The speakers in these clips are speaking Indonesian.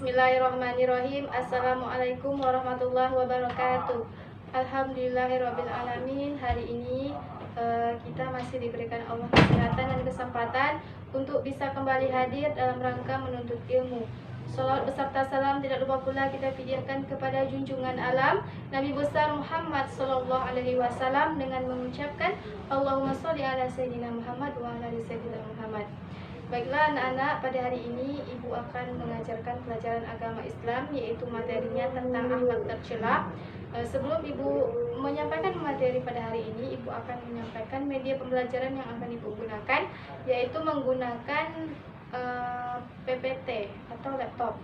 Bismillahirrahmanirrahim. Assalamualaikum warahmatullahi wabarakatuh. Alhamdulillahirabbil alamin. Hari ini kita masih diberikan Allah kesehatan dan kesempatan untuk bisa kembali hadir dalam rangka menuntut ilmu. Salawat beserta salam tidak lupa pula kita pidurkan kepada junjungan alam Nabi besar Muhammad sallallahu alaihi wasallam dengan mengucapkan Allahumma sholli ala sayyidina Muhammad wa ala ali sayyidina Muhammad. Baiklah anak-anak, pada hari ini Ibu akan mengajarkan pelajaran agama Islam, yaitu materinya tentang akhlak tercela. Sebelum Ibu menyampaikan materi pada hari ini, Ibu akan menyampaikan media pembelajaran yang akan Ibu gunakan, yaitu menggunakan PPT atau laptop.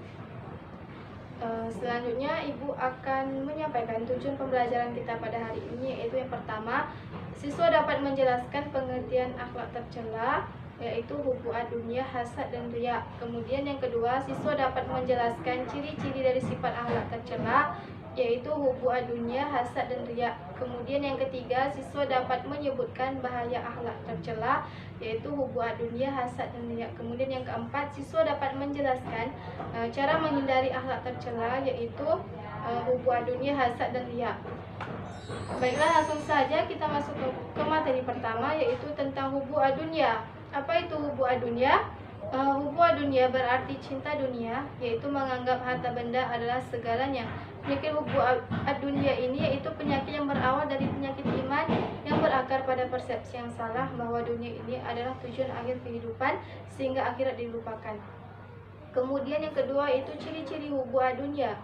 Selanjutnya Ibu akan menyampaikan tujuan pembelajaran kita pada hari ini, yaitu yang pertama, siswa dapat menjelaskan pengertian akhlak tercela, yaitu hubbu ad-dunya, hasad dan riya. Kemudian yang kedua, siswa dapat menjelaskan ciri-ciri dari sifat akhlak tercela, yaitu hubbu ad-dunya, hasad dan riya. Kemudian yang ketiga, siswa dapat menyebutkan bahaya akhlak tercela, yaitu hubbu ad-dunya, hasad dan riya. Kemudian yang keempat, siswa dapat menjelaskan cara menghindari akhlak tercela, yaitu hubbu ad-dunya, hasad dan riya. Baiklah, langsung saja kita masuk ke materi pertama, yaitu tentang hubbu ad-dunya. Apa itu hubbu ad-dunya? Hubbu ad-dunya berarti cinta dunia, yaitu menganggap harta benda adalah segalanya. Penyakit hubbu ad-dunya ini yaitu penyakit yang berawal dari penyakit iman yang berakar pada persepsi yang salah bahwa dunia ini adalah tujuan akhir kehidupan sehingga akhirat dilupakan. Kemudian yang kedua itu ciri-ciri hubbu ad-dunya.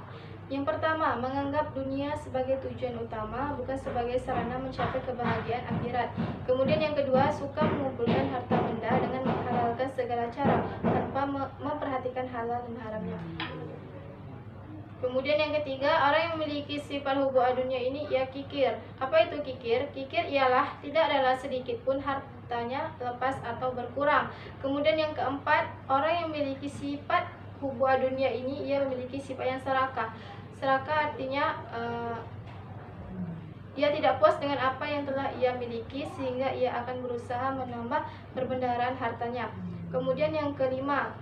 Yang pertama, menganggap dunia sebagai tujuan utama, bukan sebagai sarana mencapai kebahagiaan akhirat. Kemudian yang kedua, suka mengumpulkan harta benda dengan menghalalkan segala cara tanpa memperhatikan halal dan haramnya. Kemudian yang ketiga, orang yang memiliki sifat hubbu ad-dunya ini ia kikir. Apa itu kikir? Kikir ialah tidak rela sedikit pun hartanya lepas atau berkurang. Kemudian yang keempat, orang yang memiliki sifat hubbu ad-dunya ini ia memiliki sifat yang serakah. Serakah artinya ia tidak puas dengan apa yang telah ia miliki sehingga ia akan berusaha menambah perbendaharaan hartanya. Kemudian yang kelima,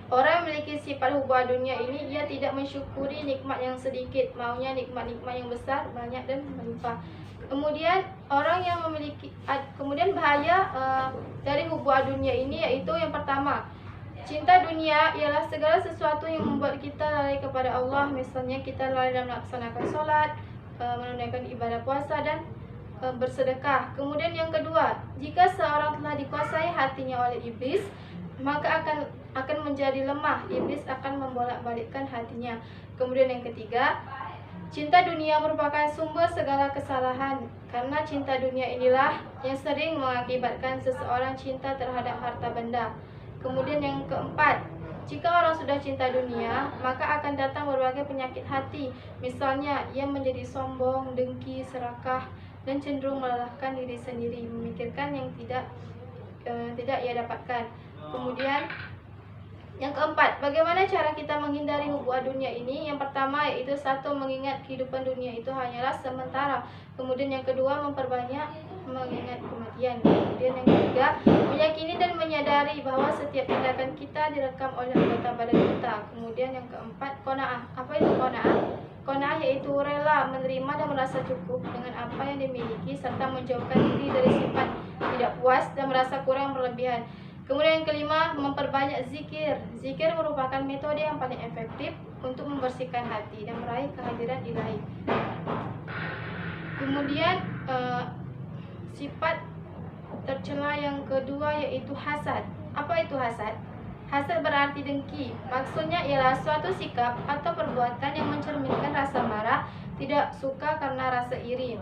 orang yang memiliki sifat hubbu ad-dunya ini ia tidak mensyukuri nikmat yang sedikit, maunya nikmat-nikmat yang besar, banyak dan melimpah. Kemudian orang yang memiliki bahaya dari hubbu ad-dunya ini yaitu yang pertama, cinta dunia ialah segala sesuatu yang membuat kita lalai kepada Allah. Misalnya kita lalai dalam melaksanakan sholat, menunaikan ibadah puasa dan bersedekah. Kemudian yang kedua, jika seorang telah dikuasai hatinya oleh iblis, maka akan menjadi lemah. Iblis akan membolak-balikkan hatinya. Kemudian yang ketiga, cinta dunia merupakan sumber segala kesalahan. Karena cinta dunia inilah yang sering mengakibatkan seseorang cinta terhadap harta benda. Kemudian yang keempat, jika orang sudah cinta dunia, maka akan datang berbagai penyakit hati. Misalnya, ia menjadi sombong, dengki, serakah, dan cenderung melelahkan diri sendiri, memikirkan yang tidak ia dapatkan. Kemudian yang keempat, bagaimana cara kita menghindari hubbu ad-dunya ini? Yang pertama yaitu satu, mengingat kehidupan dunia itu hanyalah sementara. Kemudian yang kedua, memperbanyak mengingat kematian. Kemudian yang ketiga, meyakini dan menyadari bahwa setiap tindakan kita direkam oleh anggota badan kita. Kemudian yang keempat, qanaah. Apa itu qanaah? Qanaah yaitu rela menerima dan merasa cukup dengan apa yang dimiliki serta menjauhkan diri dari sifat tidak puas dan merasa kurang berlebihan. Kemudian yang kelima, memperbanyak zikir. Zikir merupakan metode yang paling efektif untuk membersihkan hati dan meraih kehadiran ilahi. Kemudian sifat tercela yang kedua yaitu hasad. Apa itu hasad? Hasad berarti dengki. Maksudnya ialah suatu sikap atau perbuatan yang mencerminkan rasa marah, tidak suka karena rasa iri.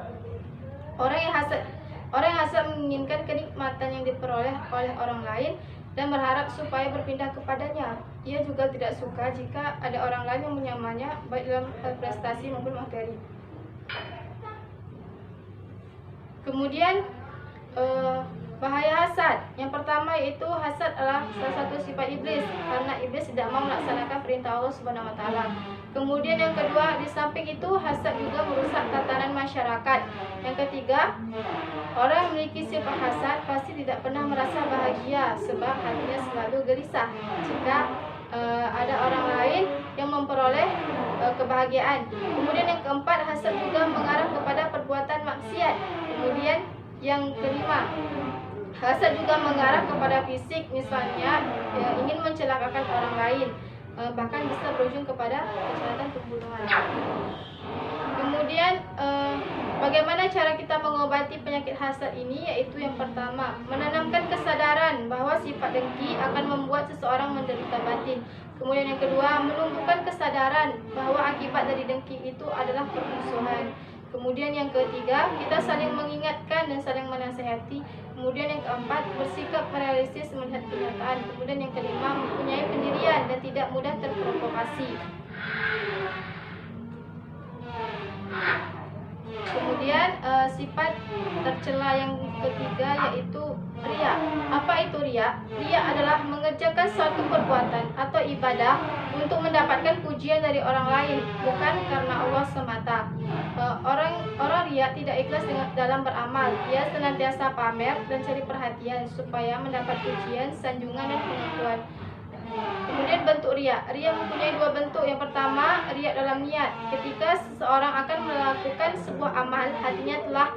Orang yang hasad menginginkan kenikmatan yang diperoleh oleh orang lain dan berharap supaya berpindah kepadanya. Ia juga tidak suka jika ada orang lain yang menyamanya, baik dalam prestasi maupun materi. Kemudian bahaya hasad. Yang pertama yaitu hasad adalah salah satu sifat iblis, karena iblis tidak mau melaksanakan perintah Allah Subhanahu wa taala. Kemudian yang kedua, di samping itu hasad juga merusak tatanan masyarakat. Yang ketiga, orang yang memiliki sifat hasad pasti tidak pernah merasa bahagia sebab hatinya selalu gelisah. Jika ada orang lain yang memperoleh kebahagiaan. Kemudian yang keempat, hasad juga mengarah kepada perbuatan maksiat. Kemudian yang kelima, hasad juga mengarah kepada fisik, misalnya ingin mencelakakan orang lain, bahkan bisa berujung kepada kejahatan pembunuhan. Kemudian bagaimana cara kita mengobati penyakit hasad ini? Yaitu yang pertama, menanamkan kesadaran bahwa sifat dengki akan membuat seseorang menderita batin. Kemudian yang kedua, menumbuhkan kesadaran bahwa akibat dari dengki itu adalah permusuhan. Kemudian yang ketiga, kita saling mengingatkan dan saling menasihati. Kemudian yang keempat, bersikap realistis melihat kenyataan. Kemudian yang kelima, mempunyai pendirian dan tidak mudah terprovokasi. Kemudian sifat tercela yang ketiga yaitu riya. Apa itu riya? Riya adalah mengerjakan suatu perbuatan atau ibadah untuk mendapatkan pujian dari orang lain, bukan karena Allah semata. Orang riya tidak ikhlas dalam beramal. Ia senantiasa pamer dan cari perhatian supaya mendapat pujian, sanjungan dan pengakuan. Kemudian bentuk riya. Riya mempunyai dua bentuk. Yang pertama, riya dalam niat. Ketika seseorang akan melakukan sebuah amal, hatinya telah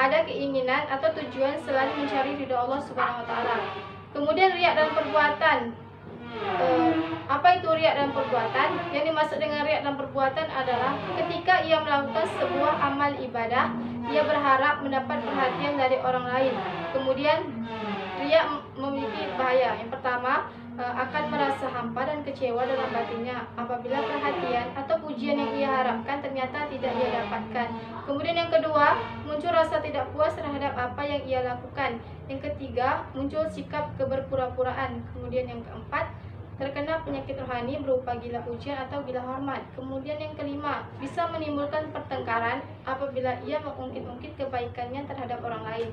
ada keinginan atau tujuan selain mencari ridha Allah Subhanahu wa taala. Kemudian riya dalam perbuatan. Apa itu riya dalam perbuatan? Yang dimaksud dengan riya dalam perbuatan adalah ketika ia melakukan sebuah amal ibadah, ia berharap mendapat perhatian dari orang lain. Kemudian riya memiliki bahaya. Yang pertama, akan merasa hampa dan kecewa dalam batinnya apabila perhatian atau pujian yang ia harapkan ternyata tidak ia dapatkan. Kemudian yang kedua, muncul rasa tidak puas terhadap apa yang ia lakukan. Yang ketiga, muncul sikap keberpura-puraan. Kemudian yang keempat, terkena penyakit rohani berupa gila pujian atau gila hormat. Kemudian yang kelima, bisa menimbulkan pertengkaran apabila ia mengungkit-ungkit kebaikannya terhadap orang lain.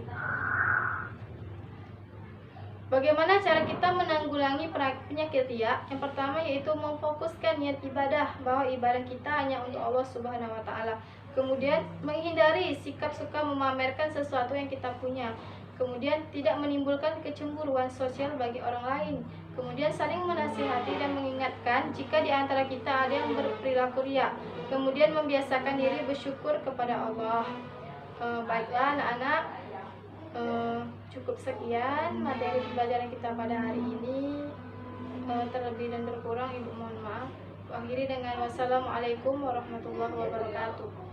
Bagaimana cara kita menanggulangi penyakit riya? Yang pertama yaitu memfokuskan niat ibadah, bahwa ibadah kita hanya untuk Allah Subhanahu wa taala. Kemudian menghindari sikap suka memamerkan sesuatu yang kita punya. Kemudian tidak menimbulkan kecemburuan sosial bagi orang lain. Kemudian saling menasihati dan mengingatkan jika di antara kita ada yang berperilaku riya. Kemudian membiasakan diri bersyukur kepada Allah. Baiklah anak-anak, cukup sekian materi pembelajaran kita pada hari ini. Terlebih dan terkurang ibu mohon maaf. Akhiri dengan wassalamualaikum warahmatullahi wabarakatuh.